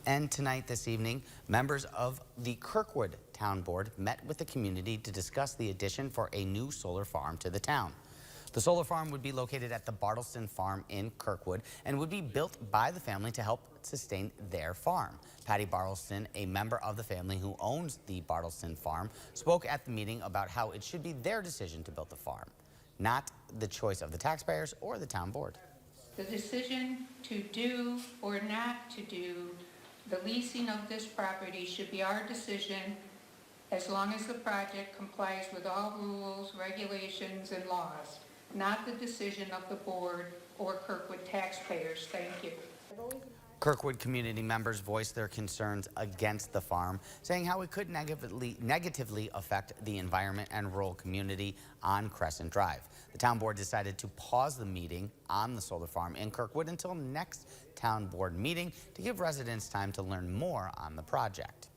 And tonight, this evening, members of the Kirkwood Town Board met with the community to discuss the addition for a new solar farm to the town. The solar farm would be located at the Bartleston Farm in Kirkwood and would be built by the family to help sustain their farm. Patty Bartleston, a member of the family who owns the Bartleston Farm, spoke at the meeting about how it should be their decision to build the farm, not the choice of the taxpayers or the town board. The decision to do or not to do the leasing of this property should be our decision as long as the project complies with all rules, regulations, and laws, not the decision of the board or Kirkwood taxpayers. Thank you. Kirkwood community members voiced their concerns against the farm, saying how it could negatively affect the environment and rural community on Crescent Drive. The town board decided to pause the meeting on the solar farm in Kirkwood until next town board meeting to give residents time to learn more on the project.